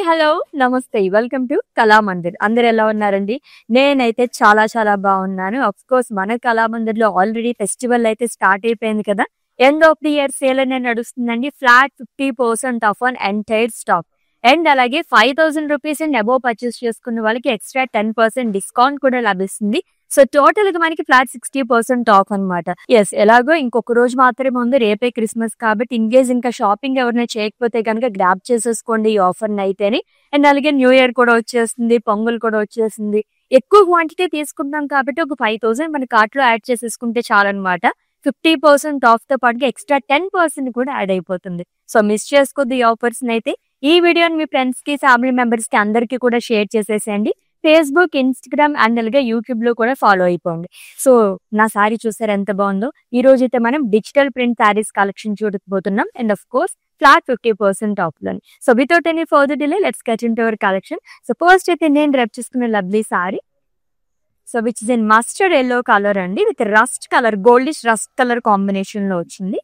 Hello నమస్తే welcome to Kalamandir. అందరు ఎలా ఉన్నారండి? నేనైతే చాలా బాగున్నాను. ఆఫ్ కోర్స్ మన కళామందిర్లో ఆల్రెడీ ఫెస్టివల్ అయితే స్టార్ట్ అయిపోయింది కదా. End of the year sale అనేది నడుస్తుందండి. Flat 50% off on entire stock and అలాగే 5,000 రూపీస్ అండ్ అబోవ్ పర్చేస్ చేసుకున్న వాళ్ళకి ఎక్స్ట్రా 10% డిస్కౌంట్ కూడా లభిస్తుంది. సో టోటల్ గా మనకి ఫ్లాట్ 60% ఆఫ్ అనమాట. ఎస్, ఎలాగో ఇంకొక రోజు మాత్రమే ఉంది, రేపే క్రిస్మస్ కాబట్టి ఇన్ కేస్ ఇంకా షాపింగ్ ఎవరైనా చేయకపోతే కనుక గ్రాప్ చేసేసుకోండి ఈ ఆఫర్ అయితేనే. అండ్ అలాగే న్యూ ఇయర్ కూడా వచ్చేస్తుంది, పొంగల్ కూడా వచ్చేస్తుంది. ఎక్కువ క్వాంటిటీ తీసుకుంటాం కాబట్టి ఒక 5,000 మన కార్ట్ లో యాడ్ చేసేసుకుంటే చాలన్నమాట. 50% ఆఫ్ తో పాటుగా ఎక్స్ట్రా 10% కూడా యాడ్ అయిపోతుంది. సో మిస్ చేసుకోద్దు ఈ ఆఫర్స్ అయితే. ఈ వీడియోని మీ ఫ్రెండ్స్ కి, ఫ్యామిలీ మెంబర్స్ కి అందరికీ కూడా షేర్ చేసేసేయండి. ఫేస్బుక్, ఇన్స్టాగ్రామ్ అండ్ అలాగే యూట్యూబ్ లో కూడా ఫాలో అయిపోండి. సో నా సారీ చూసారు ఎంత బాగుందో. ఈ రోజు అయితే మనం డిజిటల్ ప్రింట్ శారీస్ కలెక్షన్ చూడకపోతున్నాం and of course flat 50% off లోని. So without any further delay let's get into our collection. So first అయితే నేను రేపు చేసుకున్న lovely sari, so which is in mustard yellow colour అండి, with rust colour, goldish rust colour combination లో వచ్చింది.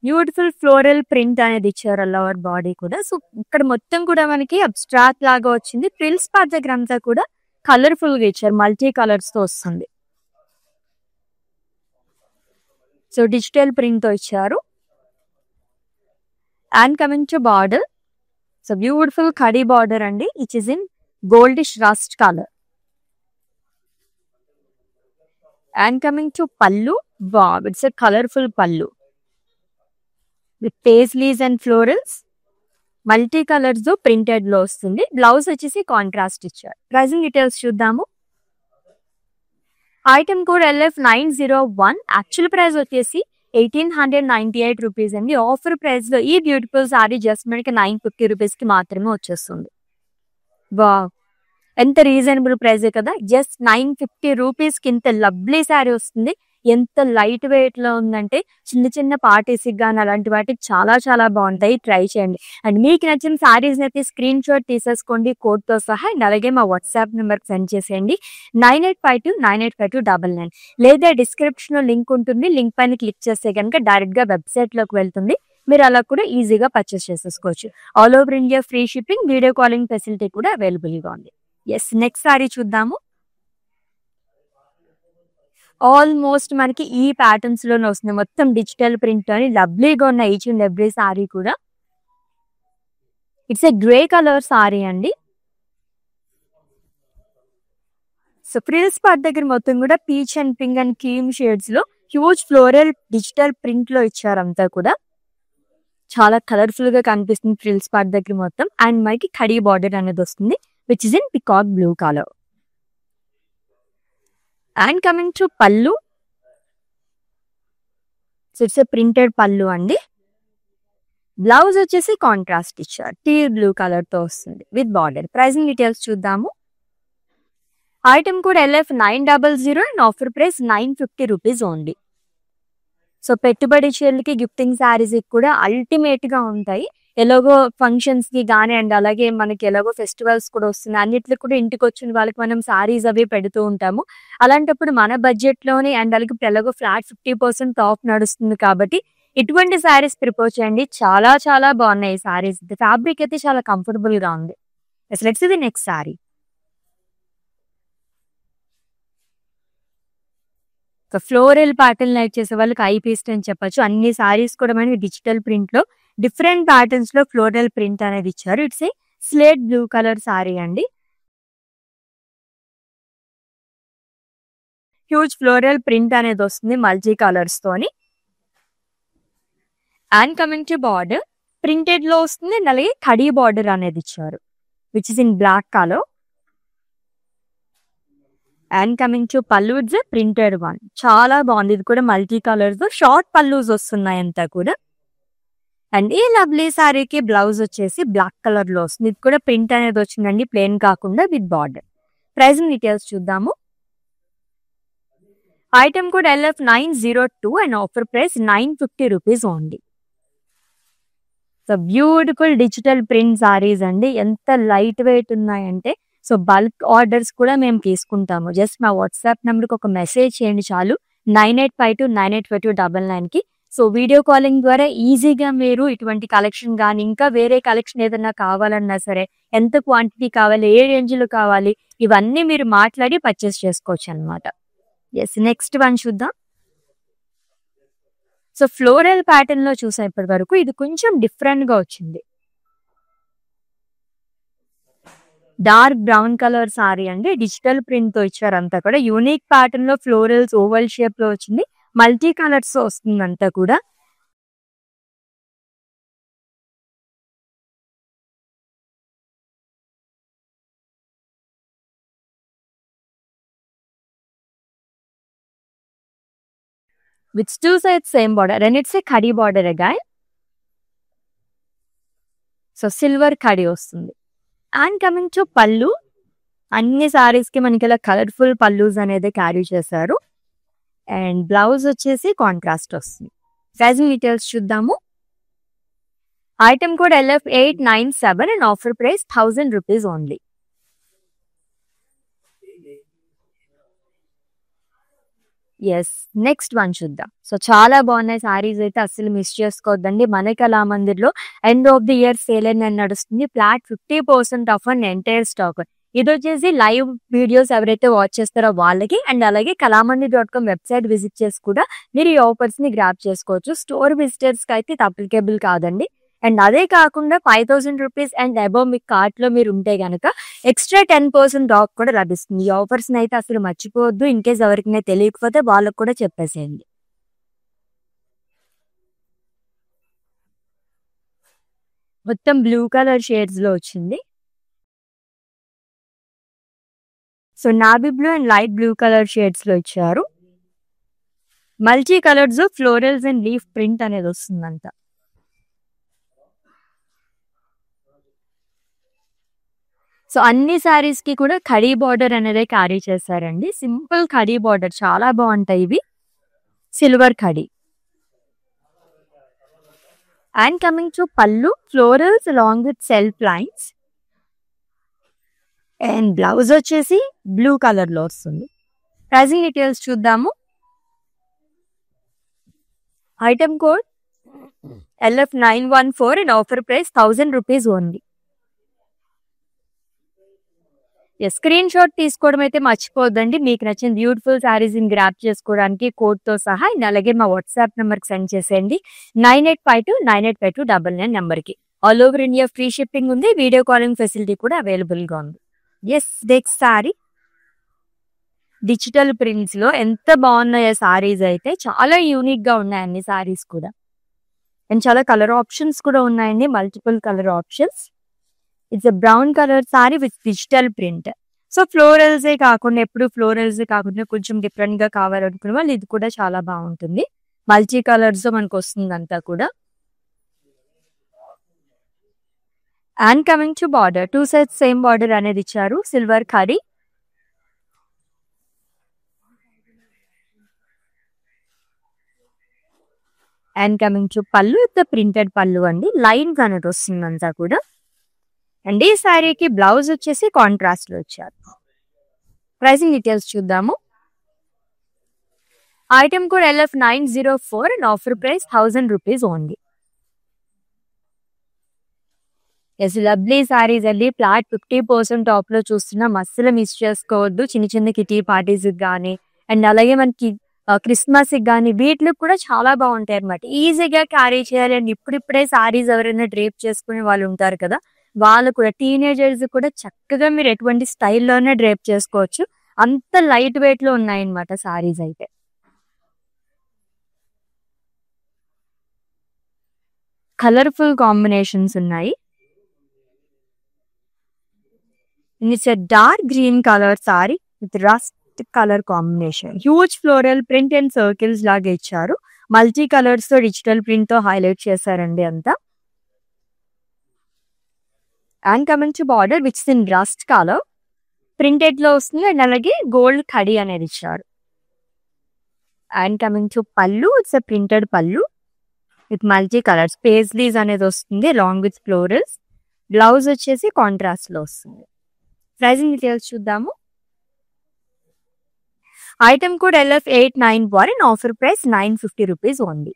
Beautiful floral print అనేది ఇచ్చారు ఆల్ ఓవర్ బాడీ కూడా. సో ఇక్కడ మొత్తం కూడా మనకి అబ్స్ట్రాక్ట్ లాగా వచ్చింది. ఫ్రిల్స్ పార్ట్ దగ్గర అంతా కూడా కలర్ఫుల్ గా ఇచ్చారు, మల్టీ కలర్స్ తో వస్తుంది. సో డిజిటల్ ప్రింట్ తో ఇచ్చారు. And coming to border, so beautiful కడీ బార్డర్ అండి, which is in goldish rust colour. And coming to pallu, it's a colourful pallu with paisleys and florals, multi colours తో printed లో వస్తుంది. Blouse వచ్చేసి కాంట్రాస్ట్ ఇచ్చారు. Pricing details చూద్దాము. Item code LF901, actual price వచ్చేసి 1,898 rupees అండి. ఆఫర్ ప్రైస్ లో ఈ బ్యూటిఫుల్ సారీ జస్ట్ మనకి 950 రూపీస్ కి మాత్రమే వచ్చేస్తుంది. వావ్, ఎంత రీజనబుల్ ప్రైస్ కదా. జస్ట్ 950 రూపీస్ కి ఇంత లవ్లీ సారీ వస్తుంది. ఎంత లైట్ వెయిట్ లో ఉందంటే చిన్న పార్టీస్ కానీ అలాంటి వాటికి చాలా బాగుంటాయి. ట్రై చేయండి. అండ్ మీకు నచ్చిన సారీస్ అయితే స్క్రీన్ షాట్ తీసేసుకోండి కోడ్ తో సహా. అండ్ అలాగే మా వాట్సాప్ నెంబర్ సెండ్ చేసేయండి 9852985299, లేదా డిస్క్రిప్షన్ లో లింక్ ఉంటుంది. లింక్ పైన క్లిక్ చేస్తే కనుక డైరెక్ట్ గా వెబ్సైట్ లోకి వెళ్తుంది. మీరు అలా కూడా ఈజీగా పర్చేస్ చేసేసుకోవచ్చు. All over India free shipping, video calling facility కూడా అవైలబుల్ గా ఉంది. ఎస్, నెక్స్ట్ సారీ చూద్దాము. ఆల్మోస్ట్ మనకి ఈ ప్యాటర్న్స్ లోనే వస్తుంది. మొత్తం డిజిటల్ ప్రింట్ అని లవ్లీగా ఉన్న ఈచ్ అండ్ ఎవ్రీ సారీ కూడా. It's a grey colour sari అండి. సో ఫ్రిల్స్ పార్ట్ దగ్గర మొత్తం కూడా peach and pink and cream shades లో హ్యూజ్ ఫ్లోరల్ డిజిటల్ ప్రింట్ లో ఇచ్చారు. అంతా కూడా చాలా కలర్ఫుల్ గా కనిపిస్తుంది ఫ్రిల్స్ పార్ట్ దగ్గర మొత్తం. అండ్ మనకి కడీ బార్డర్ అనేది వస్తుంది, which is in peacock blue colour. And coming to పల్లు, సో ఇట్స్ ఎ ప్రింటెడ్ పల్లు అండి. బ్లౌజ్ వచ్చేసి కాంట్రాస్ట్ ఇచ్చారు, టీ బ్లూ కలర్ తో వస్తుంది విత్ బార్డర్. ప్రైసింగ్ డీటెయిల్స్ చూద్దాము. ఐటమ్ కూడా LF900 and offer price 950 rupees only. So పెట్టుబడి చీరలకి, గిఫ్టింగ్ శారీస్ కూడా అల్టిమేట్ గా ఉంటాయి. ఎలాగో ఫంక్షన్స్ కి కానీ అండ్ అలాగే మనకి ఎలాగో ఫెస్టివల్స్ కూడా వస్తుంది, అన్నిట్లో కూడా ఇంటికి వచ్చిన వాళ్ళకి మనం సారీస్ అవి పెడుతూ ఉంటాము. అలాంటప్పుడు మన బడ్జెట్ లోనే అండ్ అలాగే ఎలాగో ఫ్లాట్ 50% ఆఫ్ నడుస్తుంది కాబట్టి ఇటువంటి సారీస్ ప్రిపేర్ చేయండి. చాలా బాగున్నాయి సారీస్. ఫ్యాబ్రిక్ అయితే చాలా కంఫర్టబుల్ గా ఉంది. Let's see the next sari. Floral pattern like చేసే వాళ్ళకి ఐ పీస్ట్ అని చెప్పొచ్చు. అన్ని సారీస్ కూడా మనకి డిజిటల్ ప్రింట్ లో డిఫరెంట్ ప్యాటర్న్స్ లో ఫ్లోరల్ ప్రింట్ అనేది ఇచ్చారు. It's a slate blue colour sari అండి. హ్యూజ్ ఫ్లోరల్ ప్రింట్ అనేది వస్తుంది మల్టీ కలర్స్ తోని. And coming to border, printed లో వస్తుంది. అలాగే కడీ బార్డర్ అనేది ఇచ్చారు, which is in black colour. And coming to pallu, it's printed one. చాలా బాగుంది. ఇది కూడా మల్టీ కలర్స్, షార్ట్ పల్లూస్ వస్తున్నాయి అంతా కూడా. అండ్ ఈ లవ్లీ సారీకి బ్లౌజ్ వచ్చేసి బ్లాక్ కలర్ లో వస్తుంది. ఇది కూడా ప్రింట్ అనేది వచ్చిందండి, ప్లెయిన్ కాకుండా విత్ బార్డర్. ప్రైసింగ్ డీటెయిల్స్ చూద్దాము. ఐటమ్ కూడా LF902 and offer price 950 rupees only. So beautiful digital print saris అండి. ఎంత లైట్ వెయిట్ ఉన్నాయంటే, సో బల్క్ ఆర్డర్స్ కూడా మేము తీసుకుంటాము. జస్ట్ మా వాట్సాప్ నెంబర్కి ఒక మెసేజ్ చేయండి చాలు, 9852985299కి. సో వీడియో కాలింగ్ ద్వారా ఈజీగా మీరు ఇటువంటి కలెక్షన్ గానీ, ఇంకా వేరే కలెక్షన్ ఏదన్నా కావాలన్నా సరే, ఎంత క్వాంటిటీ కావాలి, ఏ రేంజ్‌లో కావాలి, ఇవన్నీ మీరు మాట్లాడి పర్చేస్ చేసుకోవచ్చనమాట. యెస్. నెక్స్ట్ వన్ చూద్దాం. సో ఫ్లోరల్ ప్యాటర్న్‌లో చూసాం ఇప్పటి వరకు. ఇది కొంచెం డిఫరెంట్‌గా వచ్చింది. డార్క్ బ్రౌన్ కలర్ సారీ అండి. డిజిటల్ ప్రింట్‌తో ఇచ్చారంతా కూడా. యూనిక్ ప్యాటర్న్‌లో ఫ్లోరల్స్ ఓవల్ షేప్‌లో వచ్చింది. మల్టీ కలర్స్‌తో వస్తుందంతా కూడా. With 2 sides same border and it's a కడీ బార్డర్ అగైన్. సో సిల్వర్ కడీ వస్తుంది. అండ్ కమింగ్ టు పళ్ళు. అన్ని సారీస్‌కి మనకి ఇలా కలర్‌ఫుల్ పల్లూస్ అనేది క్యారీ చేశారు. అండ్ బ్లౌజ్ వచ్చేసి కాంట్రాస్ట్ వస్తుంది. ప్రైజింగ్ డీటెయిల్స్ చూద్దాము. Item code LF897 and offer price 1000 rupees only. Yes. Next one చూద్దాం. సో చాలా బాగున్నాయి సారీస్ అయితే అస్సలు మిస్ చేసుకోవద్దండి. మన కళామందిర్‌లో end of the year sale అని నడుస్తుంది. Flat 50% off on entire stock. ఇదొచ్చేసి లైవ్ వీడియోస్ ఎవరైతే వాచ్ చేస్తారో వాళ్ళకి, అండ్ అలాగే కళామందిర్.com వెబ్సైట్ విజిట్ చేసి కూడా మీరు ఈ ఆఫర్స్‌ని గ్రాబ్ చేసుకోవచ్చు. స్టోర్ విజిటర్స్‌కి అయితే ఇది అప్లికేబుల్ కాదండి. అండ్ అదే కాకుండా 5000 రూపీస్ అండ్ అబోవ్ మీ కార్ట్‌లో మీరు ఉంటే గనక ఎక్స్ట్రా 10% ఆఫ్ కూడా లభిస్తుంది. ఈ ఆఫర్స్‌ని అయితే అసలు మర్చిపోవద్దు. ఇన్ కేస్ ఎవరికైనా తెలియకపోతే వాళ్ళకి కూడా చెప్పేసేయండి. మొత్తం బ్లూ కలర్ షేడ్స్‌లో వచ్చింది. So navy blue and light blue colour షేడ్స్‌లో ఇచ్చారు. Multi colours florals and leaf print అనేది వస్తుందంట. సో అన్ని సారీస్‌కి కూడా కడీ బార్డర్ అనేది క్యారీ చేశారండి. సింపుల్ కడీ బార్డర్ చాలా బాగుంటాయి ఇవి. సిల్వర్ కడీ. And coming to pallu, florals along with self lines. And blouse వచ్చేసి బ్లూ కలర్‌లో వస్తుంది. ప్రైజింగ్ డీటెయిల్స్ చూద్దాము. Item code LF914 and offer price 1000 rupees only. Screenshot తీసుకోవడం అయితే మర్చిపోద్దండి. మీకు నచ్చిన బ్యూటిఫుల్ శారీస్ని గ్రాప్ చేసుకోవడానికి కోడ్తో సహా, అండ్ అలాగే మా వాట్సాప్ నెంబర్కి సెండ్ చేసేయండి. 9852985299 నెంబర్కి. All over India free shipping ఉంది. వీడియో కాలింగ్ ఫెసిలిటీ కూడా అవైలబుల్గా ఉంది. ఎస్. నెక్స్ట్ సారీ డిజిటల్ ప్రింట్స్లో ఎంత బాగున్నాయో సారీస్ అయితే. చాలా యూనిక్గా ఉన్నాయి అన్ని సారీస్ కూడా. అండ్ చాలా కలర్ ఆప్షన్స్ కూడా ఉన్నాయండి. Multiple colour options. It's a brown colour sari with digital print. So ఫ్లోరల్సే కాకుండా, ఎప్పుడు ఫ్లోరల్సే కాకుండా కొంచెం డిఫరెంట్గా కావాలనుకునే వాళ్ళు ఇది కూడా చాలా బాగుంటుంది. మల్టీ కలర్స్ మనకు వస్తుంది అంతా కూడా. And coming to border, 2 sides same border అనేది ఇచ్చారు. Silver curry. And coming to పళ్ళు, విత్ ప్రింటెడ్ పళ్ళు అండి. లైన్స్ అనేది వస్తుంది అంతా కూడా. అండ్ ఈ శారీకి బ్లౌజ్ వచ్చేసి కాంట్రాస్ట్లో ఇచ్చారు. ప్రైసింగ్ డీటెయిల్స్ చూద్దాము. Item code LF904 and offer price 1000 rupees only. Yes. Lovely saris అండి. ఫ్లాట్ 50% ఆఫ్లో చూస్తున్నాం. అస్సలు మిస్ చేసుకోవద్దు. చిన్న చిన్న కిటీ పార్టీస్కి కానీ, అండ్ అలాగే మనకి క్రిస్మస్కి కానీ వీటిలో కూడా చాలా బాగుంటాయి అనమాట. ఈజీగా క్యారీ చేయాలి. అండ్ ఇప్పుడిప్పుడే సారీస్ ఎవరైనా డ్రేప్ చేసుకునే వాళ్ళు ఉంటారు కదా, వాళ్ళు కూడా టీనేజర్స్ కూడా చక్కగా మీరు ఎటువంటి స్టైల్లోనే డ్రేప్ చేసుకోవచ్చు. అంత లైట్ వెయిట్లో ఉన్నాయన్నమాట సారీస్ అయితే. కలర్ఫుల్ కాంబినేషన్స్ ఉన్నాయి. It's a dark green colour sari with rust colour combination. Huge floral print and circles లాగా ఇచ్చారు. మల్టీ కలర్స్ తో డిజిటల్ ప్రింట్ తో హైలైట్ చేశారండి అంతా. And coming to border which in rust colour printed లో వస్తుంది. అండ్ అలాగే గోల్డ్ కడీ అనేది ఇచ్చారు. And coming to pallu, it's a printed పళ్ళు విత్ మల్టీ కలర్స్. పేస్లీస్ అనేది వస్తుంది అలాంగ్ విత్ ఫ్లోరల్స్. బ్లౌజ్ వచ్చేసి కాంట్రాస్ట్ లో వస్తుంది. ప్రైజింగ్ డీటెయిల్స్ చూద్దాము. Item code LF891 and offer price 950 rupees only.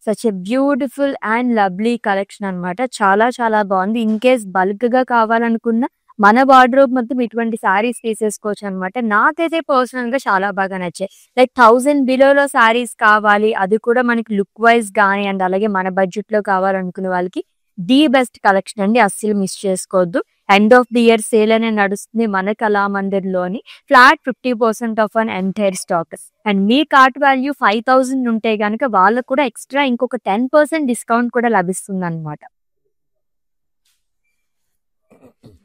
Such a beautiful and lovely collection అన్నమాట. చాలా చాలా బాగుంది. ఇన్ కేస్ బల్క్ గా కావాలనుకున్న మన వార్డ్రోబ్ మొత్తం ఇటువంటి సారీస్ తీసేసుకోవచ్చు అనమాట. నాకైతే పర్సనల్ గా చాలా బాగా నచ్చాయి. లైక్ 1000 బిలోలో సారీస్ కావాలి, అది కూడా మనకి లుక్ వైజ్ గానీ అండ్ అలాగే మన బడ్జెట్ లో కావాలనుకునే వాళ్ళకి ది బెస్ట్ కలెక్షన్ అండి. అస్సలు మిస్ చేసుకోవద్దు. End of the year sale అనే నడుస్తుంది మన కళామందిర్ లోని. Flat 50% of an entire stock. And me cart value 5000 ఉంటే గనక వాళ్ళకు కూడా ఎక్స్ట్రా ఇంకొక 10% డిస్కౌంట్ కూడా లభిస్తుంది అనమాట.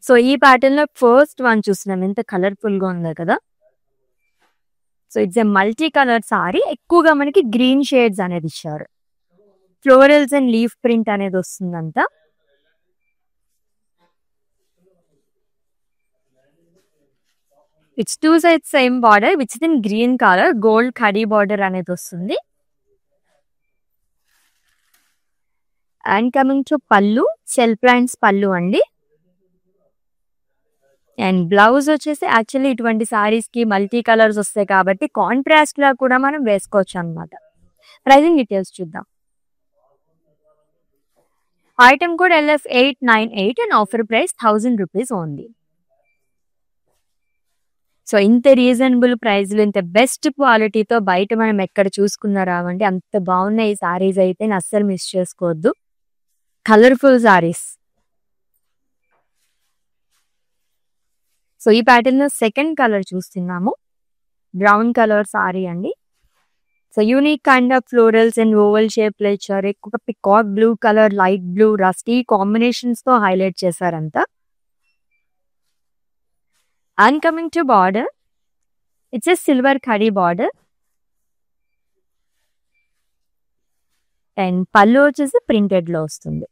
సో ఈ ప్యాటర్న్ లో ఫస్ట్ వన్ చూస్తున్నాం. ఎంత కలర్ఫుల్ గా ఉందో కదా. So it's a multi colour sorry. ఎక్కువగా మనకి గ్రీన్ షేడ్స్ అనేది ఇచ్చారు. ఫ్లోరల్స్ అండ్ లీఫ్ ప్రింట్ అనేది వస్తుందంట. It's 2 sides same border which is in green colour. Gold ఖడీ బార్డర్ అనేది వస్తుంది. అండ్ కమింగ్ టు పళ్ళు, సెల్ఫ్ లైన్స్ పళ్ళు అండి. అండ్ బ్లౌజ్ వచ్చేసి యాక్చువల్లీ ఇటువంటి సారీస్ కి మల్టీ కలర్స్ వస్తాయి కాబట్టి కాంట్రాస్ట్ లా కూడా మనం వేసుకోవచ్చు అనమాట. ప్రైజింగ్ డీటెయిల్స్ చూద్దాం. Item code LF898 and offer price 1000 rupees only. So ఇంత రీజనబుల్ ప్రైస్ లో ఇంత బెస్ట్ క్వాలిటీతో బయట మనం ఎక్కడ చూసుకున్నా రావండి. అంత బాగున్నాయి ఈ సారీస్ అయితే, అస్సలు మిస్ చేసుకోవద్దు. కలర్ఫుల్ సారీస్. సో ఈ ప్యాటర్న్ లో సెకండ్ కలర్ చూస్తున్నాము. బ్రౌన్ కలర్ సారీ అండి. So unique kind of florals and oval shape లో ఇచ్చారు. ఎక్కువ peacock blue colour, light blue, rusty combinations తో హైలైట్ చేశారంతా. And coming to border, it's a silver khadi border. And pallu వచ్చేసి ప్రింటెడ్ లో వస్తుంది.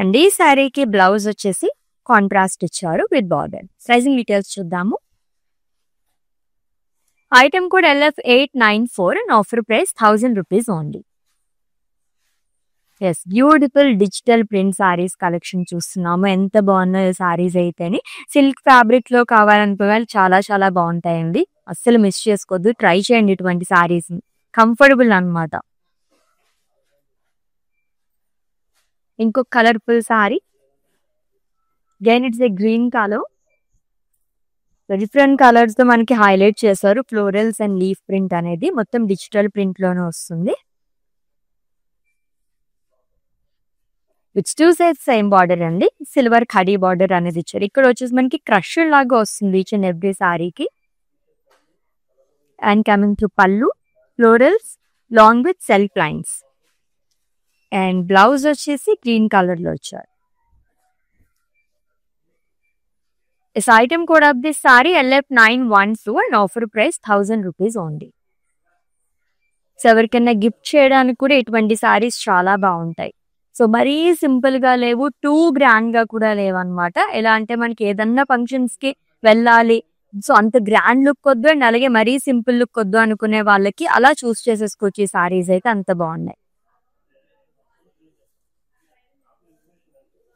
అండ్ ఈ శారీకి బ్లౌజ్ వచ్చేసి కాంట్రాస్ట్ ఇచ్చారు విత్ బార్డర్. ప్రైజింగ్ డీటెయిల్స్ చూద్దాము. Item code LF894 and offer price 1000 rupees only. Yes, beautiful digital print saris collection చూస్తున్నాము. ఎంత బాగున్నాయో సారీస్ అయితేని. సిల్క్ ఫ్యాబ్రిక్ లో కావాలనుకునే వాళ్ళు చాలా చాలా బాగుంటాయండి. అస్సలు మిస్ చేసుకోవద్దు. ట్రై చేయండి ఇటువంటి సారీస్. కంఫర్టబుల్ అన్నమాట. ఇంకొక colourful sorry. Again it's a green colour. Different colours తో మనకి హైలైట్ చేశారు. ఫ్లోరల్స్ అండ్ లీఫ్ ప్రింట్ అనేది మొత్తం డిజిటల్ ప్రింట్ లోనే వస్తుంది. ఇట్స్ 2 sides సేమ్ బార్డర్ అండి. సిల్వర్ ఖడీ బార్డర్ అనేది ఇచ్చారు. ఇక్కడ వచ్చేసి మనకి క్రష్ లాగా వస్తుంది ఈచ్ అండ్ ఎవ్రీ సారీకి. And coming to pallu, florals along with self lines. And blouse వచ్చేసి గ్రీన్ కలర్ లో వచ్చారు. This item code of this saree LF912 and offer price 1000 rupees only. So ఎవరికైనా గిఫ్ట్ చేయడానికి కూడా ఇటువంటి సారీస్ చాలా బాగుంటాయి. సో మరీ సింపుల్ గా లేవు, టూ గ్రాండ్ గా కూడా లేవు అనమాట. ఎలా అంటే మనకి ఏదన్నా ఫంక్షన్స్ కి వెళ్ళాలి, సో అంత గ్రాండ్ లుక్ వద్దు అండ్ అలాగే మరీ సింపుల్ లుక్ వద్దు అనుకునే వాళ్ళకి అలా చూస్ చేసేసుకోవచ్చు. ఈ సారీస్ అయితే అంత బాగున్నాయి.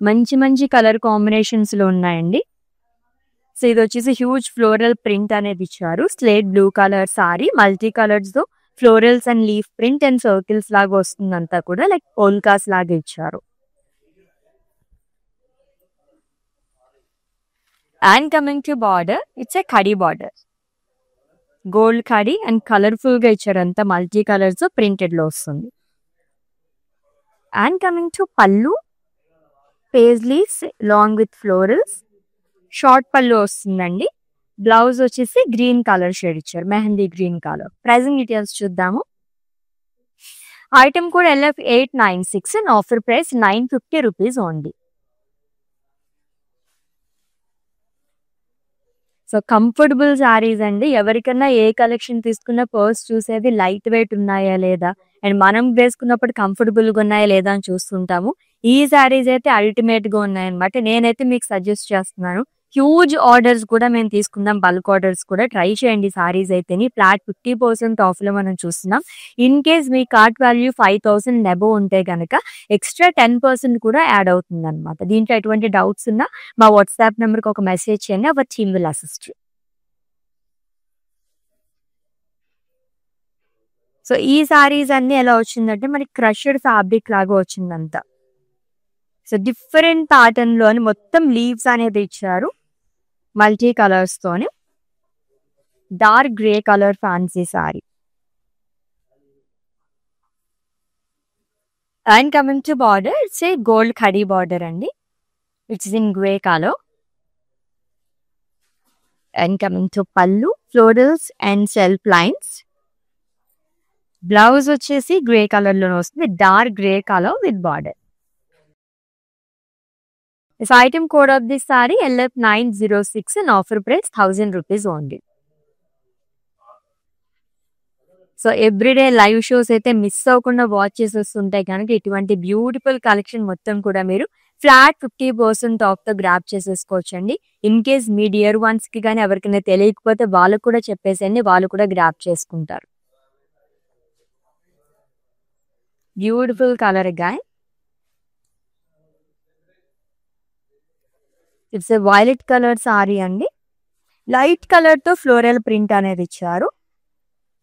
మంచి మంచి కలర్ కాంబినేషన్స్ లో ఉన్నాయండి. సో ఇది వచ్చేసి హ్యూజ్ ఫ్లోరల్ ప్రింట్ అనేది ఇచ్చారు. Slate blue colour sari, multi colours తో florals and leaf print and circles లాగా వస్తుందంతా కూడా లైక్ పోల్కాస్ లాగా ఇచ్చారు. And coming to border, it's a ఖడీ బార్డర్. గోల్డ్ ఖడీ అండ్ కలర్ఫుల్ గా ఇచ్చారు. అంతా మల్టీ కలర్స్ ప్రింటెడ్ లో వస్తుంది. And coming to pallu, paisleys along with florals. Short pallu వస్తుందండి. బ్లౌజ్ వచ్చేసి గ్రీన్ కలర్ షేడ్ ఇచ్చారు, mehndi green colour. Pricing details చూద్దాము. Item code LF896 and offer price 950 rupees only. So comfortable saris అండి. ఎవరికన్నా ఏ కలెక్షన్ తీసుకున్న పర్స్ చూసేది లైట్ వెయిట్ ఉన్నాయా లేదా అండ్ మనం వేసుకున్నప్పుడు కంఫర్టబుల్ గా ఉన్నాయా లేదా అని చూస్తుంటాము. ఈ సారీస్ అయితే అల్టిమేట్ గా ఉన్నాయన్నమాట. నేనైతే మీకు సజెస్ట్ చేస్తున్నాను. హ్యూజ్ ఆర్డర్స్ కూడా మేము తీసుకుందాం, బల్క్ ఆర్డర్స్ కూడా ట్రై చేయండి. సారీస్ అయితేని ఫ్లాట్ 50% ఆఫ్ లో మనం చూస్తున్నాం. In case me cart value 5000 above ఉంటే కనుక ఎక్స్ట్రా 10% కూడా యాడ్ అవుతుంది అనమాట. దీంట్లో ఎటువంటి డౌట్స్ ఉన్నా మా వాట్సాప్ నెంబర్కి ఒక మెసేజ్ చేయండి, our team will assist. So ఈ సారీస్ అన్ని ఎలా వచ్చిందంటే మనకి క్రషడ్ ఫ్యాబ్రిక్ లాగా వచ్చిందంతా. సో డిఫరెంట్ ప్యాటర్న్ లోని మొత్తం లీవ్స్ అనేది ఇచ్చారు మల్టీ కలర్స్ తోని. Dark grey colour fancy sari. And coming to border, it's a gold ఖడీ బార్డర్ అండి. It's in grey colour. And coming to pallu, florals and self lines. Blouse వచ్చేసి grey colour లోనే వస్తుంది, dark grey colour with border. This item code of this saree LF906 and offer price 1000 rupees only. So everyday live shows అయితే miss అవ్వకుండా watch చేసి వస్తుంటాయి కనుక ఇటువంటి beautiful collection మొత్తం కూడా మీరు ఫ్లాట్ 50% ఆఫ్ తో గ్రాప్ చేసేసుకోవచ్చు అండి. In case me dear ones కి కానీ ఎవరికైనా తెలియకపోతే వాళ్ళకు కూడా చెప్పేసేయండి, వాళ్ళు కూడా గ్రాప్ చేసుకుంటారు. Beautiful colour guy. It's a violet colour sari అండి. లైట్ కలర్ తో ఫ్లోరల్ ప్రింట్ అనేది ఇచ్చారు.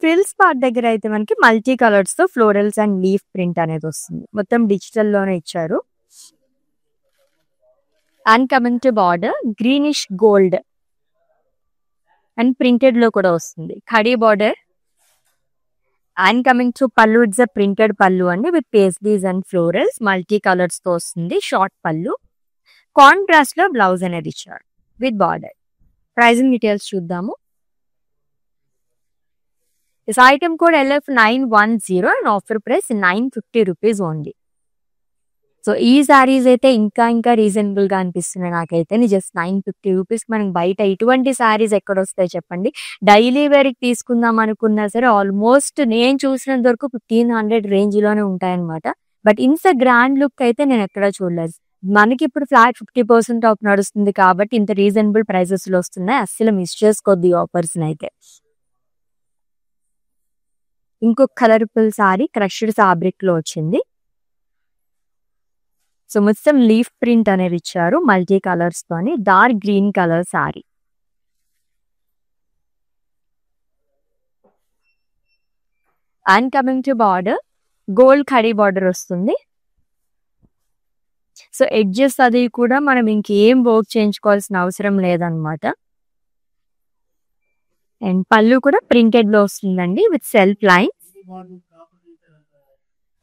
ఫ్రిల్స్ పార్ట్ దగ్గర అయితే మనకి మల్టీ కలర్స్ తో ఫ్లోరల్స్ అండ్ లీఫ్ ప్రింట్ అనేది వస్తుంది. మొత్తం డిజిటల్ లోనే ఇచ్చారు. And coming to border, greenish gold and printed లో కూడా వస్తుంది khadi border. And coming to pallu, it's a printed పళ్ళు అండి with paisleys and florals multi colours తో వస్తుంది. షార్ట్ పళ్ళు. కాంట్రాస్ట్ లో బ్లౌజ్ అనేది ఇచ్చారు విత్ బార్డర్. ప్రైజింగ్ డీటెయిల్స్ చూద్దాము. This item code LF910 and offer price 950 rupees only. So ఈ సారీస్ అయితే ఇంకా రీజనబుల్ గా అనిపిస్తున్నాయి నాకైతే. జస్ట్ 950 రూపీస్ మనకి బయట ఇటువంటి సారీస్ ఎక్కడ వస్తాయి చెప్పండి. డైలీ వేర్ కి తీసుకుందాం అనుకున్నా సరే ఆల్మోస్ట్ నేను చూసినంత వరకు 1500 రేంజ్ లోనే ఉంటాయన్నమాట. బట్ ఇంత గ్రాండ్ లుక్ అయితే నేను ఎక్కడ చూడలేదు. మనకి ఇప్పుడు ఫ్లాట్ 50% ఆఫ్ నడుస్తుంది కాబట్టి ఇంత రీజనబుల్ ప్రైజెస్ లో వస్తున్నాయి. అస్సలు మిస్ చేసుకోవద్దు ఈ ఆఫర్స్ అయితే. ఇంకొక కలర్ఫుల్ సారీ క్రష్డ్ ఫ్యాబ్రిక్ లో వచ్చింది. సో మొత్తం లీఫ్ ప్రింట్ అనేది ఇచ్చారు మల్టీ కలర్స్ తోని. Dark green colour sorry. And coming to border, gold ఖడీ బార్డర్ వస్తుంది. సో ఎడ్జెస్ అది కూడా మనం ఇంకేం వర్క్ చేయించుకోవాల్సిన అవసరం లేదనమాట. అండ్ పళ్ళు కూడా ప్రింటెడ్ లో వస్తుందండి with self line.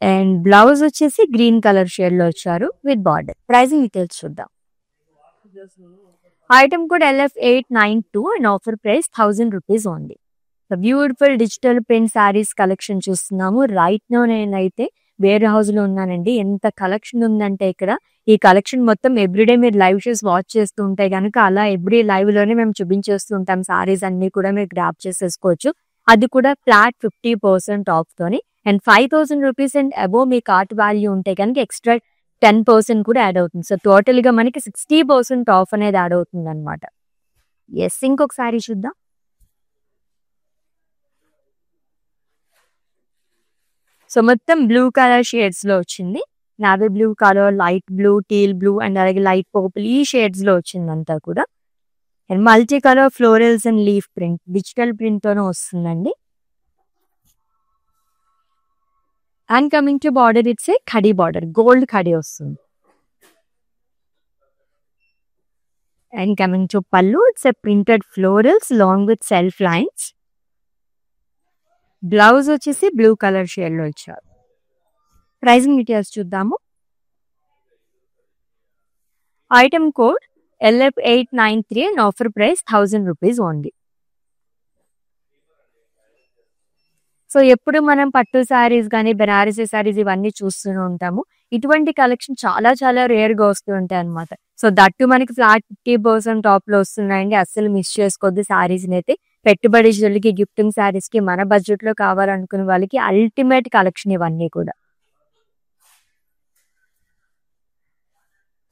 And blouse వచ్చేసి గ్రీన్ కలర్ షేడ్ లో వచ్చారు విత్ బార్డర్. ప్రైజింగ్ డీటెయిల్స్ చూద్దాం. ఐటమ్ కూడా LF892 and offer price 1000 rupees only. Beautiful digital print saris collection చూస్తున్నాము. రైట్ నో నేనైతే వేరే హౌస్ లో ఉన్నానండి. ఎంత కలెక్షన్ ఉందంటే ఇక్కడ ఈ కలెక్షన్ మొత్తం ఎవ్రీడే మీరు లైవ్ షోస్ వాచ్ చేస్తూ ఉంటాయి కనుక అలా ఎవ్రీ లైవ్ లోనే మేము చూపించేస్తూ ఉంటాం. సారీస్ అన్ని కూడా మీరు గ్రాప్ చేసేసుకోవచ్చు. అది కూడా ఫ్లాట్ 50% ఆఫ్ తోని. And 5000 rupees and above me cart value ఉంటే కనుక ఎక్స్ట్రా 10% కూడా యాడ్ అవుతుంది. సో టోటల్ గా మనకి 60% ఆఫ్ అనేది యాడ్ అవుతుంది అనమాట. ఎస్, ఇంకొక సారీ చూద్దాం. సో మొత్తం బ్లూ కలర్ షేడ్స్ లో వచ్చింది. Navy blue colour, light blue, teal blue and అలాగే లైట్ పర్పుల్ ఈ షేడ్స్ లో వచ్చింది అంతా కూడా. And multi colour florals and leaf print digital print తోనే వస్తుందండి. And coming to border, it's a ఖడీ బార్డర్, గోల్డ్ ఖడీ వస్తుంది. And coming to pallu, it's a printed florals along with self lines. Blouse వచ్చేసి బ్లూ కలర్ షేడ్ లో ఇచ్చారు. Pricing details చూద్దాము. Item code LF893 and offer price 1000 rupees only. So ఎప్పుడు మనం పట్టు శారీస్ కానీ బెనారసీ శారీస్ ఇవన్నీ చూస్తూనే ఉంటాము. ఇటువంటి కలెక్షన్ చాలా రేర్ గా వస్తూ ఉంటాయి అనమాట. సో దట్టు మనకి ఫ్లాట్ 50% టాప్ లో వస్తున్నాయండి. అస్సలు మిస్ చేసుకోవద్దు శారీస్ అయితే. పెట్టుబడి జల్లికి, గిఫ్టింగ్ శారీస్ కి, మన బడ్జెట్ లో కావాలనుకునే వాళ్ళకి అల్టిమేట్ కలెక్షన్ ఇవన్నీ కూడా.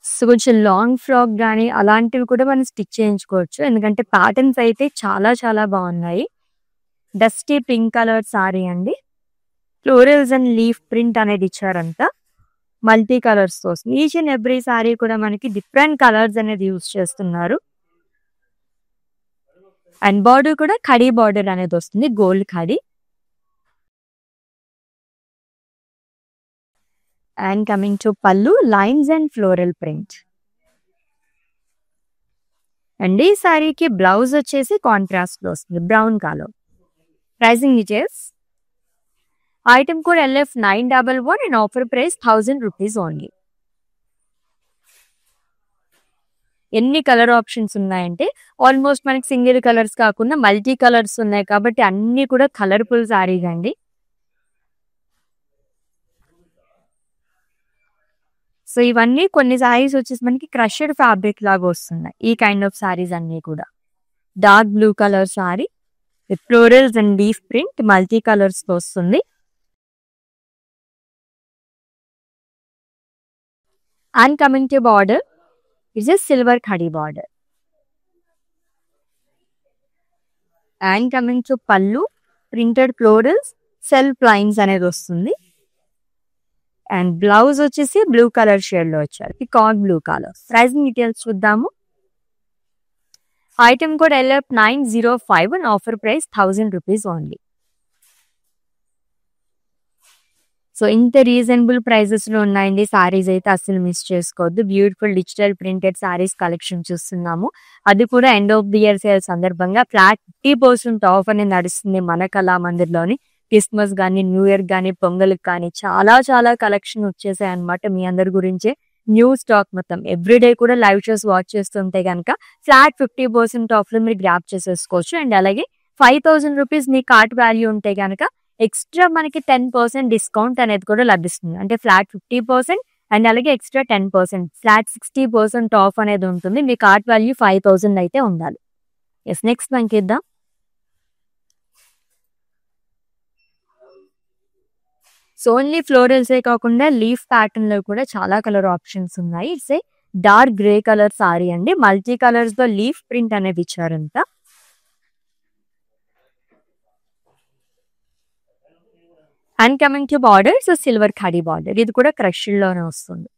సో కొంచెం లాంగ్ ఫ్రాక్ కానీ అలాంటివి కూడా మనం స్టిచ్ చేయించుకోవచ్చు. ఎందుకంటే ప్యాటర్న్స్ అయితే చాలా బాగున్నాయి. డస్టీ పింక్ కలర్ సారీ అండి. ఫ్లోరల్స్ అండ్ లీఫ్ ప్రింట్ అనేది ఇచ్చారంతా. మల్టీ కలర్స్ తో ఈచ్ అండ్ ఎవ్రీ సారీ కూడా మనకి డిఫరెంట్ కలర్స్ అనేది యూజ్ చేస్తున్నారు. అండ్ బార్డర్ కూడా ఖడీ బార్డర్ అనేది వస్తుంది, గోల్డ్ ఖడీ. And coming to pallu, lines and floral print. And ఈ సారీకి బ్లౌజ్ వచ్చేసి కాంట్రాస్ట్ లో వస్తుంది, brown colour. Pricing details. Item code LF911 and offer price 1000 rupees only. ఎన్ని కలర్ ఆప్షన్స్ ఉన్నాయంటే ఆల్మోస్ట్ మనకి సింగిల్ కలర్స్ కాకుండా మల్టీ కలర్స్ ఉన్నాయి కాబట్టి అన్ని కూడా కలర్ఫుల్ సారీస్ అండి. సో ఇవన్నీ కొన్ని సారీస్ వచ్చేసి మనకి క్రషడ్ ఫ్యాబ్రిక్ లాగా వస్తున్నాయి. ఈ కైండ్ ఆఫ్ సారీస్ అన్ని కూడా dark blue colour sari with florals and leaf print multi colours తో వస్తుంది. And coming to border, it's a silver khadi border. And coming to pallu, printed florals self lines అనేది వస్తుంది. అండ్ బ్లౌజ్ వచ్చేసి బ్లూ కలర్ షేడ్ లో వచ్చారు, peacock blue colour. Pricing details చూద్దాము. Item code LF905 and offer price 1000 rupees only. So ఇంత reasonable prices లో ఉన్నాయండి సారీస్, అయితే అసలు మిస్ చేసుకోవద్దు. Beautiful digital printed saris collection చూస్తున్నాము, అది కూడా end of the year sale సందర్భంగా ఫ్లాట్ 50% ఆఫ్ అనేది నడుస్తుంది మన కళామందిర్లోని. క్రిస్మస్ కానీ, న్యూ ఇయర్ కానీ, పొంగల్కి కానీ చాలా చాలా కలెక్షన్ వచ్చేసాయి అనమాట. మీ అందరి గురించే న్యూ స్టాక్ మొత్తం ఎవ్రీడే కూడా లైవ్ షోస్ వాచ్ చేస్తుంటే కనుక ఫ్లాట్ 50% ఆఫ్ లో మీరు గ్రాప్ చేసేసుకోవచ్చు. అండ్ అలాగే 5000 రూపీస్ మీ కార్ట్ వాల్యూ ఉంటే కనుక ఎక్స్ట్రా మనకి 10% డిస్కౌంట్ అనేది కూడా లభిస్తుంది. అంటే ఫ్లాట్ 50% అండ్ అలాగే ఎక్స్ట్రా 10%, ఫ్లాట్ 60% ఆఫ్ అనేది ఉంటుంది. మీ కార్ట్ వాల్యూ 5000 అయితే ఉండాలి. ఎస్, నెక్స్ట్ మనకి ఇద్దాం. సో ఓన్లీ ఫ్లోరల్సే కాకుండా లీఫ్ ప్యాటర్న్ లో కూడా చాలా కలర్ ఆప్షన్స్ ఉన్నాయి. It's a dark grey colour sari అండి, మల్టీ కలర్స్ తో లీఫ్ ప్రింట్ అనేది ఇచ్చారంతా. And coming to border, so silver khadi border, ఇది కూడా క్రష్ లోనే వస్తుంది.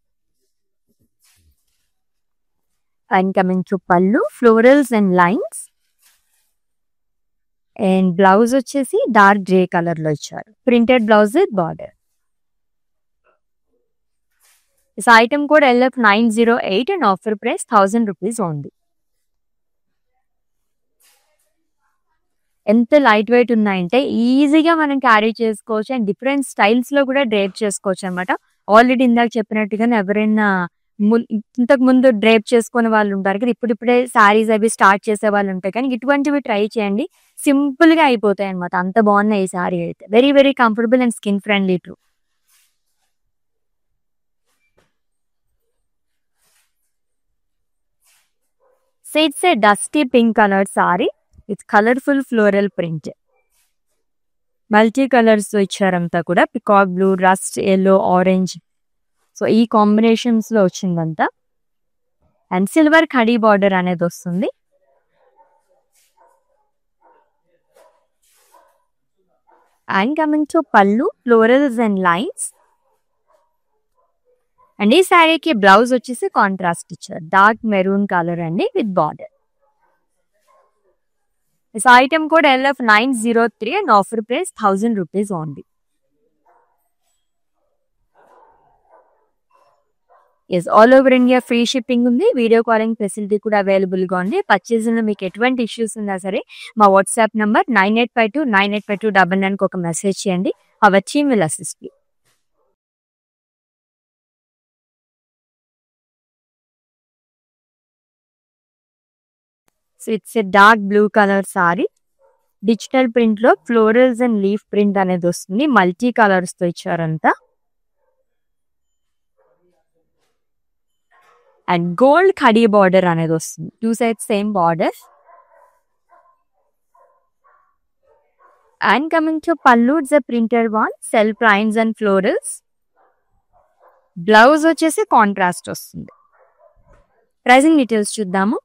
And coming to pallu, florals and lines. And blouse వచ్చేసి డార్క్ గ్రే కలర్ లో ఇచ్చారు, printed blouse with border. This item code LF908 and offer price 1000 rupees only. ఎంత light weight ఉన్నాయంటే ఈజీగా మనం క్యారీ చేసుకోవచ్చు అండ్ డిఫరెంట్ స్టైల్స్ లో కూడా డ్రేప్ చేసుకోవచ్చు అనమాట. ఆల్రెడీ ఇందాక చెప్పినట్టుగానే ఎవరైనా ఇంతకు ముందు డ్రేప్ చేసుకునే వాళ్ళు ఉంటారు కదా, ఇప్పుడిప్పుడే శారీస్ అవి స్టార్ట్ చేసే వాళ్ళు ఉంటాయి, కానీ ఇటువంటివి ట్రై చేయండి, సింపుల్ గా అయిపోతాయి అనమాట. అంత బాగున్నాయి ఈ శారీ అయితే, very very comfortable and skin friendly two. So it's a dusty pink colored saree with colorful floral print. Multi colours ఇచ్చారంతా కూడా, peacock blue, rust yellow, orange. So ఈ కాంబినేషన్స్ లో వచ్చిందంతా. అండ్ సిల్వర్ ఖడీ బార్డర్ అనేది వస్తుంది. And coming to pallu, florals and lines. And ఈ శారీకి blouse వచ్చేసి కాంట్రాస్ట్ ఇచ్చారు, డార్క్ మెరూన్ కలర్ అండి with border. This item code LF903 and offer price 1000 rupees only. Yes, all over India free shipping ఉంది, video calling facility కూడా available గా ఉంది. Purchasing లో మీకు ఎటువంటి ఇష్యూస్ ఉన్నా సరే మా వాట్సాప్ నంబర్ 9852985299 కి ఒక మెసేజ్ చేయండి. Our team will assist you. So it's a dark blue colour sari, digital print లో ఫ్లోరల్స్ అండ్ లీఫ్ ప్రింట్ అనేది వస్తుంది, మల్టీ కలర్స్ తో ఇచ్చారంతా. అండ్ గోల్డ్ ఖడీ బార్డర్ అనేది వస్తుంది, two sides same border. And coming to pallu, it's a printed one, self lines and florals. Blouse వచ్చేసి contrast వస్తుంది. ప్రైసింగ్ డీటెయిల్స్ చూద్దాము.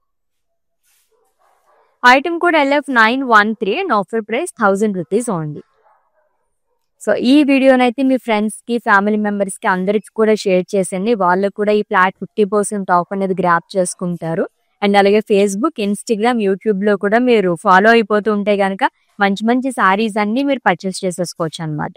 Item code LF913 and offer price 1000 rupees only. So ఈ వీడియోనైతే మీ friends కి, family members కి అందరికి కూడా share చేసండి, వాళ్ళకు కూడా ఈ ఫ్లాట్ 50% ఆఫ్ అనేది గ్రాప్ చేసుకుంటారు. అండ్ అలాగే ఫేస్బుక్, ఇన్స్టాగ్రామ్, యూట్యూబ్ లో కూడా మీరు ఫాలో అయిపోతూ ఉంటే కనుక మంచి మంచి సారీస్ అన్ని మీరు పర్చేస్ చేసేసుకోవచ్చు అనమాట.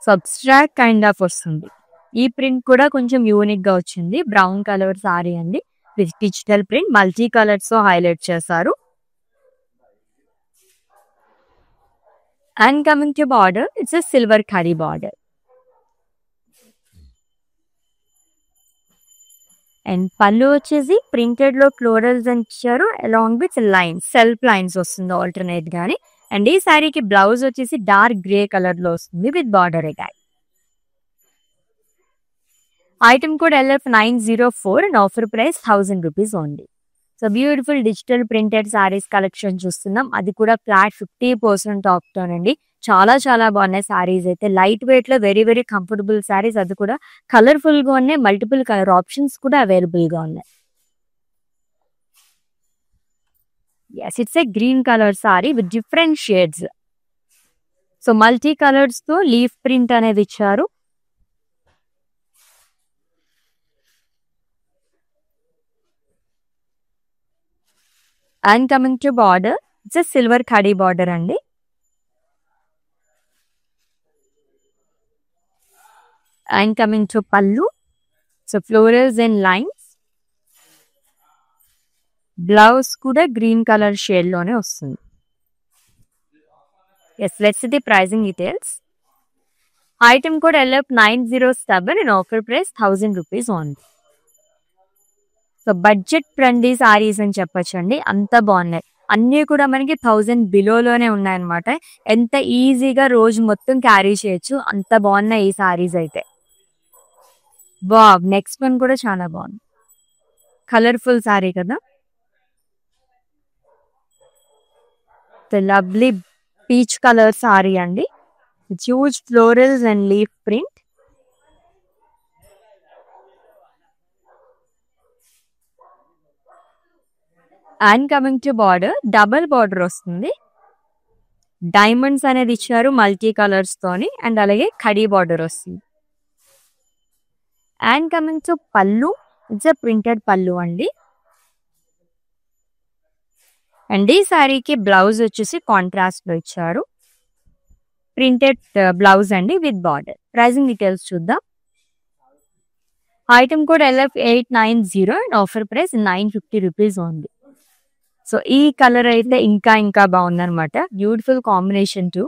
సబ్స్ట్రాక్ట్ కైండ్ ఆఫ్ వస్తుంది. ఈ ప్రింట్ కూడా కొంచెం యూనిక్ గా వచ్చింది. బ్రౌన్ కలర్ సారీ అండి with digital print, multi colours తో హైలైట్ చేశారు. And coming to border, it's a silver khadi border. And pallu వచ్చేసి ప్రింటెడ్ లో ఫ్లోరల్స్ అని ఇచ్చారు, along with lines, self lines వస్తుంది ఆల్టర్నేట్ గానీ. అండ్ ఈ శారీకి బ్లౌజ్ వచ్చేసి డార్క్ గ్రే కలర్ లో వస్తుంది with border attach. Item code LF904 and offer price 1000 rupees only. So beautiful digital printed saris collection చూస్తున్నాం, అది కూడా ఫ్లాట్ 50% ఆఫ్ తోనండి. చాలా చాలా బాగున్నాయి శారీస్ అయితే, లైట్ వెయిట్ లో వెరీ వెరీ కంఫర్టబుల్ శారీస్, అది కూడా కలర్ఫుల్ గా ఉన్నాయి, మల్టిపుల్ కలర్ ఆప్షన్స్ కూడా అవైలబుల్ గా ఉన్నాయి. Yes, it's a green color saree with different shades. So multi colors తో లీఫ్ ప్రింట్ అనేది ఇచ్చారు. And coming to border, it's a silver khadi border అండి. And coming to pallu, so florals and lines. Blouse కూడా green colour shade లోనే వస్తుంది. Yes, let's see the pricing details. Item code LF907 and offer price 1000 rupees only. So budget friendly saris అని చెప్పొచ్చండి, అంత బాగున్నాయి. అన్నీ కూడా మనకి 1000 బిలోలోనే ఉన్నాయన్నమాట. ఎంత ఈజీగా రోజు మొత్తం క్యారీ చేయొచ్చు, అంత బాగున్నాయి ఈ సారీస్ అయితే. వావ్, నెక్స్ట్ వన్ కూడా చాలా బాగుంది, కలర్ఫుల్ సారీ కదా. లవ్లీ పీచ్ కలర్ సారీ అండి, huge florals and leaf print. And coming to border, double border వస్తుంది, డైమండ్స్ అనేది ఇచ్చారు మల్టీ కలర్స్ తోని, అండ్ అలాగే ఖడీ బార్డర్ వస్తుంది. And coming to pallu, it's a printed పళ్ళు అండి. అండ్ ఈ శారీకి బ్లౌజ్ వచ్చేసి కాంట్రాస్ట్ లో ఇచ్చారు, ప్రింటెడ్ బ్లౌజ్ అండి విత్ బార్డర్. ప్రైజింగ్ డీటెయిల్స్ చూద్దాం. Item code LF890 and offer price 950 rupees only. So ఈ కలర్ అయితే ఇంకా ఇంకా బాగుందన్నమాట, beautiful combination too.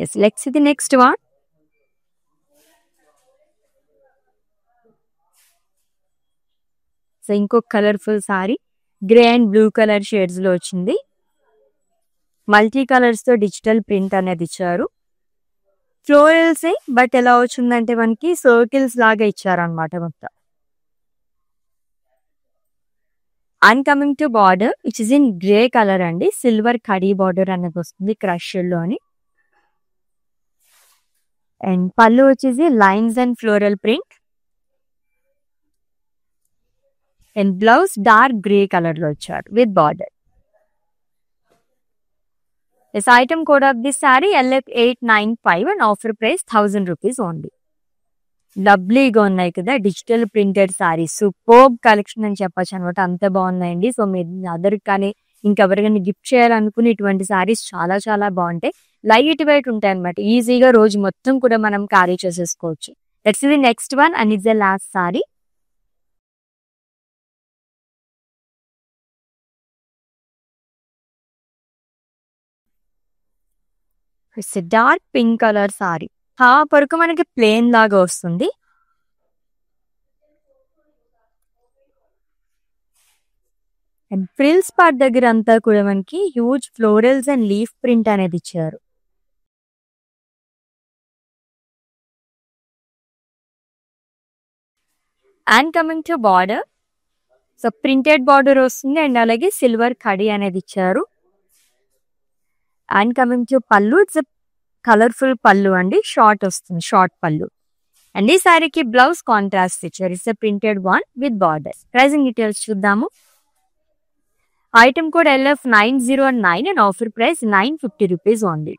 Yes, let's see the next one. So ఇంకొక colourful sari, grey and blue colour shades లో వచ్చింది, మల్టీ కలర్స్ తో డిజిటల్ ప్రింట్ అనేది ఇచ్చారు. ఫ్లోరల్స్ బట్ ఎలా వచ్చిందంటే మనకి సర్కిల్స్ లాగా ఇచ్చారనమాట మొత్తం. And coming to border, which is in grey colour అండి, సిల్వర్ ఖడీ బార్డర్ అనేది వస్తుంది క్రష్ లోని. అండ్ పళ్ళు వచ్చేసి lines and floral print. And blouse dark grey colour లో వచ్చారు with border. This item code of this sari LF895 and offer price 1000 rupees only. లవ్లీగా ఉన్నాయి కదా digital printed saris, superb collection అని చెప్పొచ్చు అనమాట, అంత బాగున్నాయండి. సో మీరు అదర్ కానీ ఇంకెవరికైనా గిఫ్ట్ చేయాలనుకుని ఇటువంటి సారీస్ చాలా చాలా బాగుంటాయి, లైట్ వెయిట్ ఉంటాయి అనమాట, ఈజీగా రోజు మొత్తం కూడా మనం క్యారీ చేసేసుకోవచ్చు. Let's see the next one and it's the last sari. It's dark pink colour sari, half వరకు మనకి ప్లేన్ లాగా వస్తుంది. అండ్ ఫ్రిల్స్ పార్ట్ దగ్గర అంతా కూడా మనకి huge florals and leaf print అనేది ఇచ్చారు. And coming to border, so printed border వస్తుంది అండ్ అలాగే సిల్వర్ ఖడీ అనేది ఇచ్చారు. And coming to pallu, it's colourful pallu అండి, షార్ట్ వస్తుంది, షార్ట్ పళ్ళు. అండ్ ఈ సారీకి బ్లౌజ్ కాంట్రాస్ట్ ఇచ్చారు, it's printed one with border. Pricing details చూద్దాము. Item code LF909 and offer price 950 rupees only.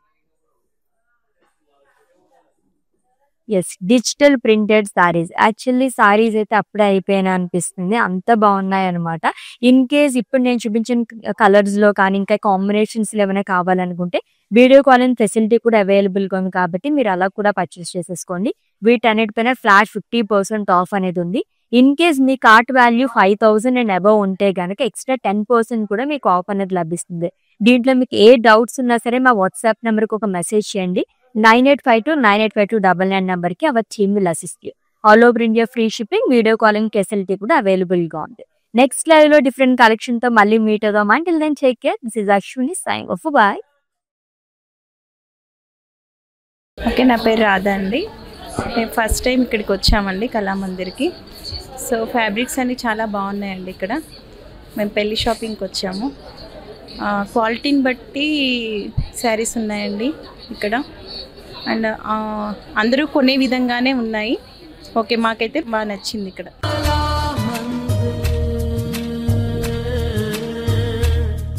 Yes. Digital printed saris. Actually saris అయితే అప్పుడే అయిపోయానా అనిపిస్తుంది. అంత బాగున్నాయన్నమాట. ఇన్ కేస్ ఇప్పుడు నేను చూపించిన కలర్స్‌లో కానీ, ఇంకా కాంబినేషన్స్‌లో ఏమైనా కావాలనుకుంటే వీడియో కాలింగ్ ఫెసిలిటీ కూడా అవైలబుల్‌గా ఉంది కాబట్టి మీరు అలా కూడా పర్చేస్ చేసేసుకోండి. వీటన్నిటిపైన ఫ్లాట్ 50% ఆఫ్ అనేది ఉంది. In case me cart value 5000 and above ఉంటే గనక ఎక్స్‌ట్రా 10% కూడా మీకు ఆఫ్ అనేది లభిస్తుంది. దీంట్లో మీకు ఏ డౌట్స్ ఉన్నా సరే మా వాట్సాప్ నంబర్‌కి ఒక మెసేజ్ చేయండి. 9852985299 నంబర్‌కి hour team will assist you. All over India free shipping, video calling facility కూడా అవైలబుల్‌గా ఉంది. నెక్స్ట్ లైవ్‌లో డిఫరెంట్ కలెక్షన్‌తో మళ్ళీ మీట్ అవుదాం. Until then take care. This is Ashwini signing off. Bye. Okay, నా పేరు రాధా అండి. మేము ఫస్ట్ టైం ఇక్కడికి వచ్చామండి కళామందిర్కి. సో ఫ్యాబ్రిక్స్ అన్నీ చాలా బాగున్నాయండి ఇక్కడ. మేము పెళ్లి షాపింగ్కి వచ్చాము. క్వాలిటీని బట్టి శారీస్ ఉన్నాయండి ఇక్కడ. అండ్ అందరూ కొనే విధంగానే ఉన్నాయి. ఓకే, మాకైతే బాగా నచ్చింది ఇక్కడ.